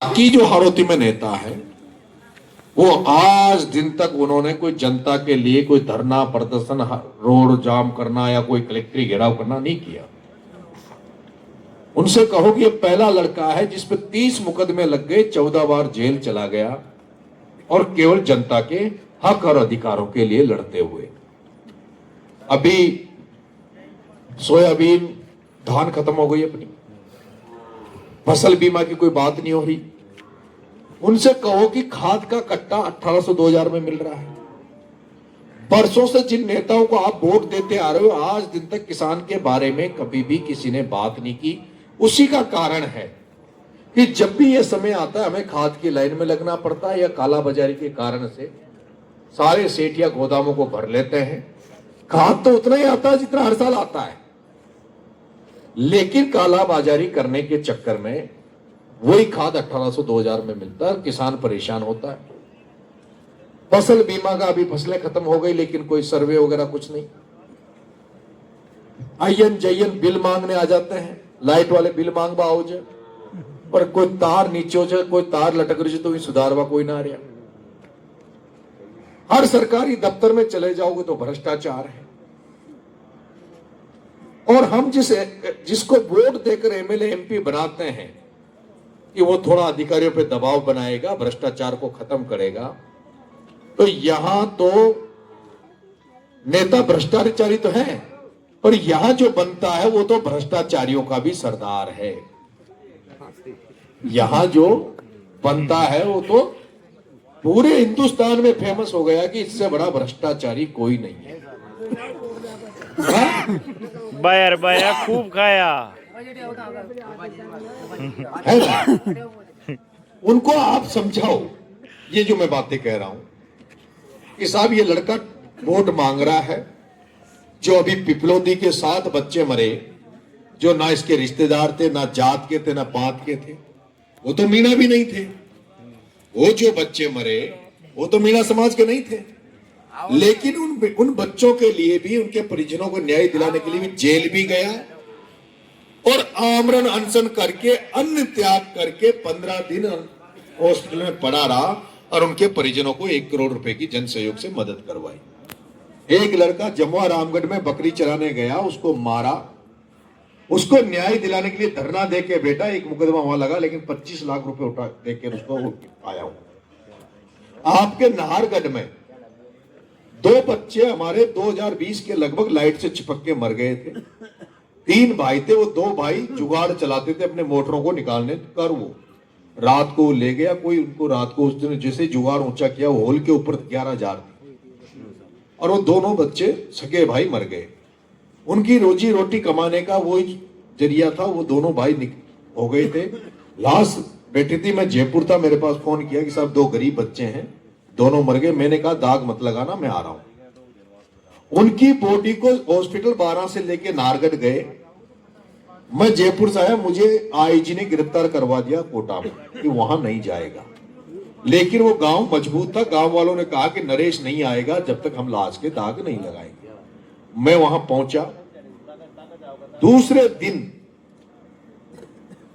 बाकी जो हारोती में नेता है वो आज दिन तक उन्होंने कोई जनता के लिए कोई धरना प्रदर्शन, रोड जाम करना या कोई कलेक्ट्री घेराव करना नहीं किया। उनसे कहो कि ये पहला लड़का है जिस पे 30 मुकदमे लग गए, 14 बार जेल चला गया और केवल जनता के हक और अधिकारों के लिए लड़ते हुए। अभी सोयाबीन धान खत्म हो गई अपनी, फसल बीमा की कोई बात नहीं हो रही। उनसे कहो कि खाद का कट्टा 1800-2000 में मिल रहा है। बरसों से जिन नेताओं को आप वोट देते आ रहे हो, आज दिन तक किसान के बारे में कभी भी किसी ने बात नहीं की। उसी का कारण है कि जब भी यह समय आता है हमें खाद की लाइन में लगना पड़ता है या काला बाजारी के कारण से सारे सेठ या गोदामों को भर लेते हैं। खाद तो उतना ही आता है जितना हर साल आता है, लेकिन काला बाजारी करने के चक्कर में वही खाद 1800-2000 में मिलता है, किसान परेशान होता है। फसल बीमा का अभी फसलें खत्म हो गई लेकिन कोई सर्वे वगैरह कुछ नहीं। आयन जयन बिल मांगने आ जाते हैं, लाइट वाले बिल मांग बाओ जे, पर कोई तार नीचे हो जाए, कोई तार लटक रही तो सुधारवा कोई ना आ रहा। हर सरकारी दफ्तर में चले जाओगे तो भ्रष्टाचार है। और हम जिसको वोट देकर एमएलए एमपी बनाते हैं कि वो थोड़ा अधिकारियों पे दबाव बनाएगा, भ्रष्टाचार को खत्म करेगा, तो यहां तो नेता भ्रष्टाचारी तो है, पर यहां जो बनता है वो तो भ्रष्टाचारियों का भी सरदार है। यहां जो बनता है वो तो पूरे हिंदुस्तान में फेमस हो गया कि इससे बड़ा भ्रष्टाचारी कोई नहीं है। बायर बाया खूब खाया है ना? उनको आप समझाओ ये जो मैं बातें कह रहा हूं कि साहब ये लड़का वोट मांग रहा है। जो अभी पिपलोदी के 7 बच्चे मरे, जो ना इसके रिश्तेदार थे, ना जात के थे, ना पात के थे, वो तो मीणा भी नहीं थे। वो जो बच्चे मरे वो तो मीणा समाज के नहीं थे, लेकिन उन बच्चों के लिए भी, उनके परिजनों को न्याय दिलाने के लिए भी जेल भी गया और आमरण अनशन करके, अन्न त्याग करके 15 दिन हॉस्पिटल में पड़ा रहा और उनके परिजनों को 1 करोड़ रुपए की जन सहयोग से मदद करवाई। एक लड़का जमुआ रामगढ़ में बकरी चराने गया, उसको मारा, उसको न्याय दिलाने के लिए धरना दे के बेटा एक मुकदमा वहां लगा, लेकिन 25 लाख रुपए उठा देकर उसको आया हूं। आपके नाहरगढ़ में 2 बच्चे हमारे 2020 के लगभग लाइट से चिपक के मर गए थे। 3 भाई थे, वो 2 भाई जुगाड़ चलाते थे अपने मोटरों को निकालने कर, वो रात को ले गया कोई उनको। रात को उस दिन जैसे जुगाड़ ऊंचा किया, वो होल के ऊपर 11,000 थी और वो दोनों बच्चे सगे भाई मर गए। उनकी रोजी रोटी कमाने का वो जरिया था, वो दोनों भाई हो गए थे। लाश बेटी थी, मैं जयपुर था, मेरे पास फोन किया कि साहब 2 गरीब बच्चे हैं, दोनों मर गए। मैंने कहा दाग मत लगाना, मैं आ रहा हूं। उनकी बॉडी को हॉस्पिटल 12 से लेके नाहरगढ़ गए। मैं जयपुर से आया, मुझे आईजी ने गिरफ्तार करवा दिया कोटा में कि वहां नहीं जाएगा, लेकिन वो गांव मजबूत था। गांव वालों ने कहा कि नरेश नहीं आएगा जब तक हम लाश के दाग नहीं लगाएंगे। मैं वहां पहुंचा, दूसरे दिन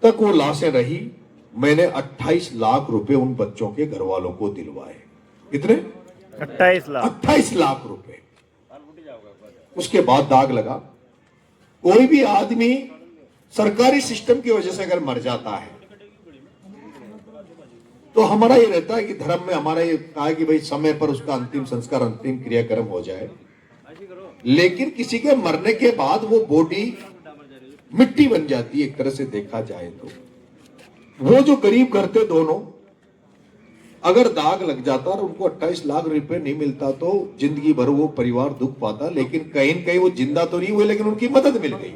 तक वो लाशें रही। मैंने 28 लाख रुपए उन बच्चों के घर वालों को दिलवाए। कितने? 28 लाख रुपए। उसके बाद दाग लगा। कोई भी आदमी सरकारी सिस्टम की वजह से अगर मर जाता है तो हमारा ये रहता है कि धर्म में हमारा ये कहा है कि भाई समय पर उसका अंतिम संस्कार, अंतिम क्रियाक्रम हो जाए। लेकिन किसी के मरने के बाद वो बॉडी मिट्टी बन जाती है एक तरह से देखा जाए तो। वो जो गरीब घर थे दोनों, अगर दाग लग जाता और उनको 28 लाख रुपए नहीं मिलता तो जिंदगी भर वो परिवार दुख पाता। लेकिन कहीं न कहीं वो जिंदा तो नहीं हुए, लेकिन उनकी मदद मिल गई।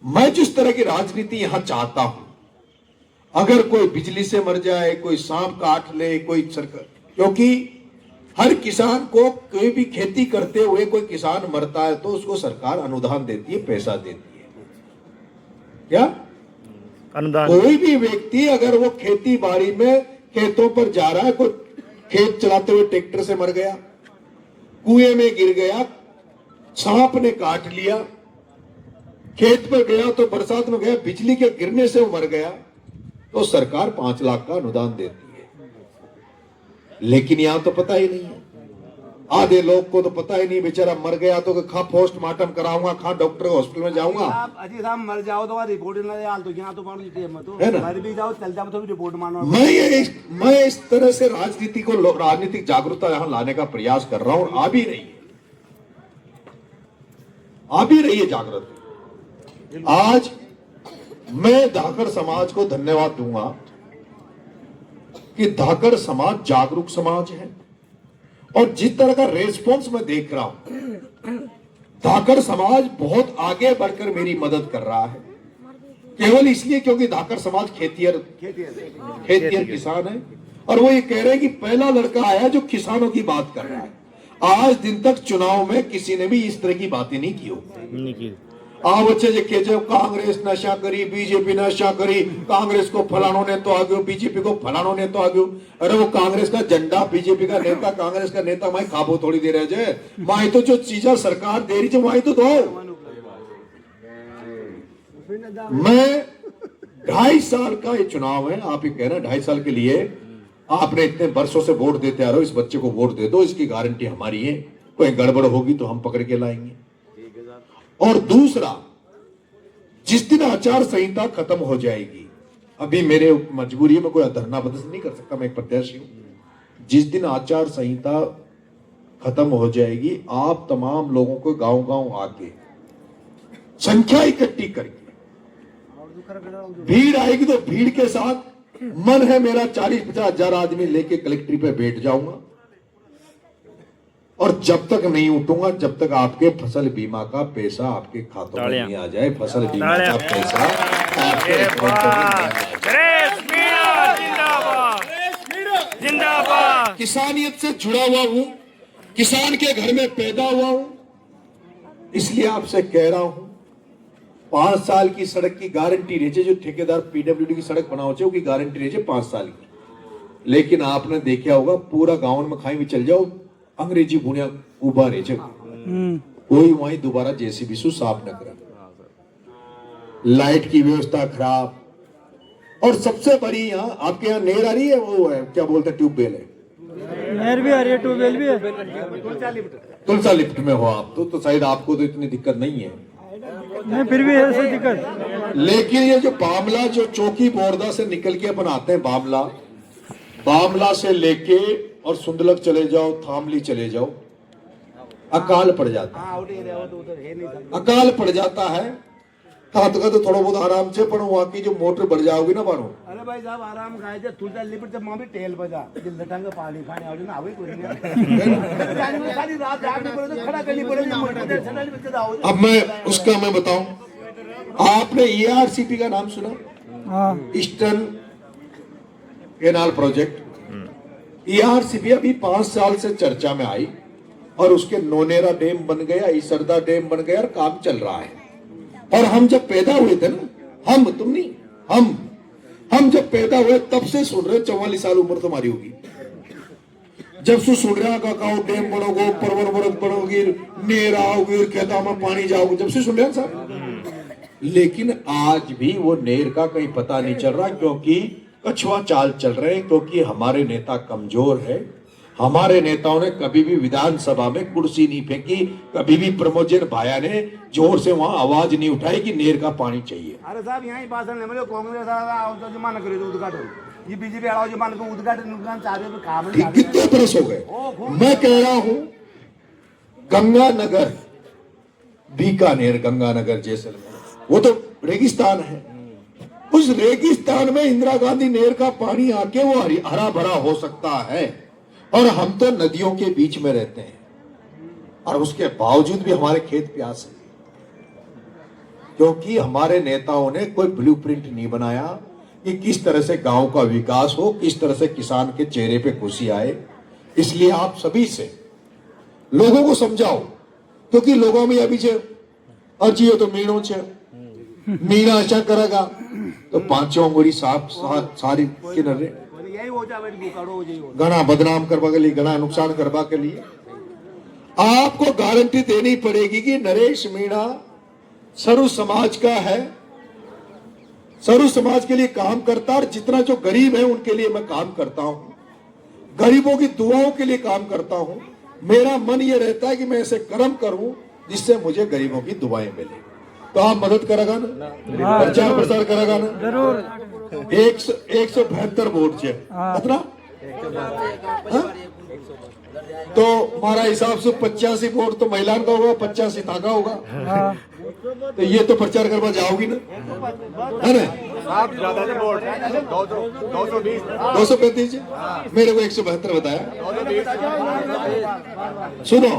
मैं जिस तरह की राजनीति यहां चाहता हूं, अगर कोई बिजली से मर जाए, कोई सांप काट ले, कोई सरकार, क्योंकि हर किसान को कोई भी खेती करते हुए कोई किसान मरता है तो उसको सरकार अनुदान देती है, पैसा देती है। क्या अनुदान? कोई भी व्यक्ति अगर वो खेती बाड़ी में खेतों पर जा रहा है, कोई खेत चलाते हुए ट्रैक्टर से मर गया, कुएं में गिर गया, सांप ने काट लिया, खेत पर गया तो बरसात में गया, बिजली के गिरने से वो मर गया, तो सरकार 5 लाख का अनुदान देती है। लेकिन यहां तो पता ही नहीं है, आधे लोग को तो पता ही नहीं, बेचारा मर गया तो कहाँ पोस्टमार्टम कराऊंगा, कहाँ डॉक्टर हॉस्पिटल में जाऊंगा। अजी साहब मर जाओ तो रिपोर्ट ना यार, तो यहाँ तो है ना? मर भी जाओ चल जाओ तो भी रिपोर्ट मानो। मैं इस तरह से राजनीति को, राजनीतिक जागरूकता यहां लाने का प्रयास कर रहा हूं, आ भी रही है जागृति। आज मैं धाकड़ समाज को धन्यवाद दूंगा कि धाकड़ समाज जागरूक समाज है, और जिस तरह का रेस्पॉन्स मैं देख रहा हूं, धाकड़ समाज बहुत आगे बढ़कर मेरी मदद कर रहा है, केवल इसलिए क्योंकि धाकड़ समाज खेतियर किसान है। और वो ये कह रहे हैं कि पहला लड़का आया जो किसानों की बात कर रहा है। आज दिन तक चुनाव में किसी ने भी इस तरह की बातें नहीं की हो। बच्चे जे जब कांग्रेस नशा करी, बीजेपी नशा करी, कांग्रेस को फलानों ने तो आगे, बीजेपी को फलानों ने तो आगे। अरे वो कांग्रेस का झंडा, बीजेपी का नेता, कांग्रेस का नेता माई खाबो थोड़ी दे रहे जे, माई तो जो चीजें सरकार दे रही है वही तो दो। मैं 2.5 साल का ये चुनाव है, आप ही कह रहे हैं 2.5 साल के लिए आपने इतने वर्षों से वोट देते आ रहे हो, इस बच्चे को वोट दे दो, इसकी गारंटी हमारी है, कोई गड़बड़ होगी तो हम पकड़ के लाएंगे। और दूसरा, जिस दिन आचार संहिता खत्म हो जाएगी, अभी मेरे मजबूरी में कोई धरना प्रदर्शन नहीं कर सकता, मैं एक प्रत्याशी हूं। जिस दिन आचार संहिता खत्म हो जाएगी, आप तमाम लोगों को गांव-गांव आके संख्या इकट्ठी करके, भीड़ आएगी तो भीड़ के साथ, मन है मेरा 40-50 हजार आदमी लेके कलेक्ट्री पे बैठ जाऊंगा, और जब तक नहीं उठूंगा, जब तक आपके फसल बीमा का पैसा आपके खातों में नहीं आ जाए। फसल बीमा का पैसा आपके जिंदाबाद। किसानियत से जुड़ा हुआ हूं, किसान के घर में पैदा हुआ हूं, इसलिए आपसे कह रहा हूं, 5 साल की सड़क की गारंटी रहे, जो ठेकेदार पीडब्ल्यूडी की सड़क बनाओ की गारंटी रहे 5 साल की। लेकिन आपने देखा होगा, पूरा गांव में खाई भी चल जाओ, अंग्रेजी बुनिया उबा रहे, कोई वहीं दोबारा जेसीबी से साफ न करा, लाइट की व्यवस्था खराब। और सबसे बड़ी यहाँ आपके यहाँ नहर आ रही है, वो है क्या बोलते हैं, ट्यूबवेल है, नहर भी आ रही है, ट्यूबवेल भी है, तुलसा लिफ्ट में हो आप तो शायद आपको तो इतनी दिक्कत नहीं है। नहीं, फिर भी है ऐसी दिक्कत। लेकिन ये जो बामला, जो चौकी बोरदा से निकल के अपन आते हैं, बामला से लेके और सुंदलक चले जाओ, थामली चले जाओ, अकाल पड़ जाता है। कहा तो थोड़ा बहुत आराम से, पर वहां की जो मोटर बढ़ जाओगी ना बानो। अरे भाई साहब आराम खाए थे, तुलसा लिपट जब मां भी टेल बजा, दिल लटांगे पानी खाने आओ ना, आवे कोई नहीं। सारी रात जागनी पड़े तो खड़ा करनी पड़ेगी। अब मैं उसका मैं बताऊं, आपने ERCP का नाम सुना? हाँ। Eastern canal project. ERCP अभी 5 साल से चर्चा में आई, और उसके नोनेरा डैम बन गया, ईसरदा डैम बन गया, और काम चल रहा है। और हम जब पैदा हुए थे ना, तुम नहीं, हम जब पैदा हुए तब से सुन रहे, 44 साल उम्र तुम्हारी होगी, जब से सुन रहे काकाओ डैम बनोगे, परवर बरत बनोगी, नेर आओगी, खेता में पानी जाओगे, जब से सुन रहे साहब। लेकिन आज भी वो नेर का कहीं पता नहीं चल रहा, क्योंकि कछुआ चाल चल रहे हैं, क्योंकि हमारे नेता कमजोर है। हमारे नेताओं ने कभी भी विधानसभा में कुर्सी नहीं फेंकी, कभी भी प्रमोजन भाया ने जोर से वहां आवाज नहीं उठाई कि नेर का पानी चाहिए। अरे साहब यहाँ ही भाषण ले, कांग्रेस जो माना करे उद्घाटन, ये बीजेपी आवाज जो मान को उद्घाटन चाह रहे, काम कितने बरस हो गए। मैं कह रहा हूं, गंगानगर, बीकानेर, गंगानगर, जैसलमेर, वो तो रेगिस्तान है। उस रेगिस्तान में इंदिरा गांधी नहर का पानी आके वो हरा भरा हो सकता है, और हम तो नदियों के बीच में रहते हैं, और उसके बावजूद भी हमारे खेत प्यास है, क्योंकि हमारे नेताओं ने कोई ब्लूप्रिंट नहीं बनाया कि किस तरह से गांव का विकास हो, किस तरह से किसान के चेहरे पे खुशी आए। इसलिए आप सभी से लोगों को समझाओ, क्योंकि लोगों में अभी अजी तो मीणों मीणा अच्छा करेगा तो 5 अंगुरी सारी किनारे घना बदनाम करवा के लिए, घना नुकसान करवा के लिए आपको गारंटी देनी पड़ेगी कि नरेश मीणा सरु समाज का है, सर्व समाज के लिए काम करता और जितना जो गरीब है उनके लिए मैं काम करता हूँ, गरीबों की दुआओं के लिए काम करता हूँ। मेरा मन ये रहता है कि मैं ऐसे कर्म करूं जिससे मुझे गरीबों की दुआएं मिले। तो आप मदद करेगा ना, प्रचार प्रसार करेगा ना? जरूर 172 वोट है कितना? हाँ? तो हमारा हिसाब से 85 वोट तो महिला का होगा, 85 ताका होगा। हाँ तो ये तो प्रचार करवा जाओगी ना, है ना? आप ज्यादा से वोट 235 मेरे को 172 बताया। सुनो,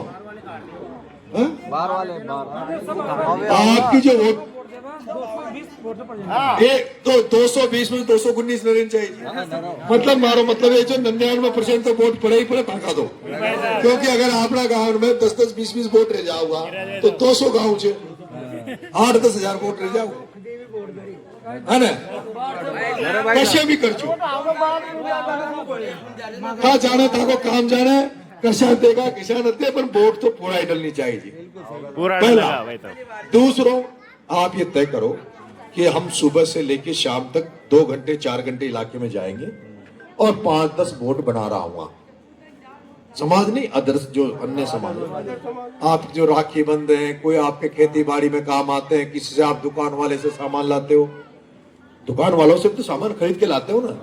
हाँ? आपकी जो वोट 220 में 219 रहनी चाहिए। मतलब मारो मतलब ये जो 99% तो वोट पड़े ही पड़े ताका दो, क्योंकि अगर आपना गांव में 10-10, 20-20 वोट रह जाओगा तो 200 गाँव से 8-10 हजार वोट रह जाओगे, है ना? कैसे भी कर चो कहा जाना था को काम जाना है, किसान देगा किसान दे, पर वोट तो पूरा ही डलनी चाहिए। पूरा पहला। डलेगा भाई। तो दूसरों, आप ये तय करो कि हम सुबह से लेके शाम तक 2 घंटे 4 घंटे इलाके में जाएंगे और 5-10 वोट बना रहा हूँ। समाज नहीं, अदर्स जो अन्य समाज है। आप जो राखी बंद हैं, कोई आपके खेती बाड़ी में काम आते हैं, किसी से आप दुकान वाले से सामान लाते हो, दुकान वालों से तो सामान खरीद के लाते हो ना,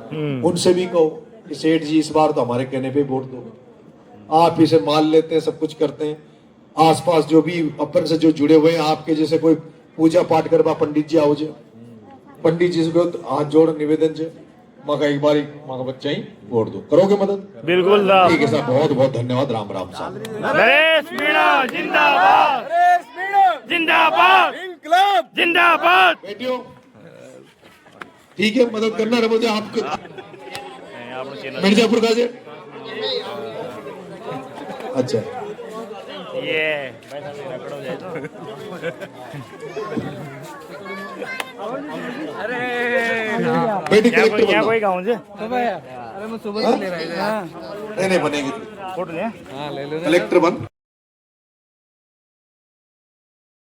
उनसे भी कहो कि सेठ जी इस बार तो हमारे कहने पे वोट दो। आप इसे माल लेते हैं, सब कुछ करते हैं। आसपास जो भी अपन से जो जुड़े हुए हैं, आपके जैसे कोई पूजा पाठ करवा पंडित जी आओ जे, पंडित जी से हाथ जोड़ निवेदन जे मगा एक बार मगा बच्चा ही वोट दो, करोगे मदद? बिल्कुल साहब। ठीक है साहब, बहुत बहुत धन्यवाद। राम राम साहब। नरेश मीणा जिंदाबाद, जिंदाबाद, जिंदाबाद। बेटियों ठीक है, मदद करना रहो मुझे आपको। मिर्जापुर का जे अच्छा ये बेटी यहाँ कलेक्टर कोई बनना। गाँव से अरे मैं सुबह से ले रहा नहीं नहीं बनेगी, फोटो ले कलेक्टर बन।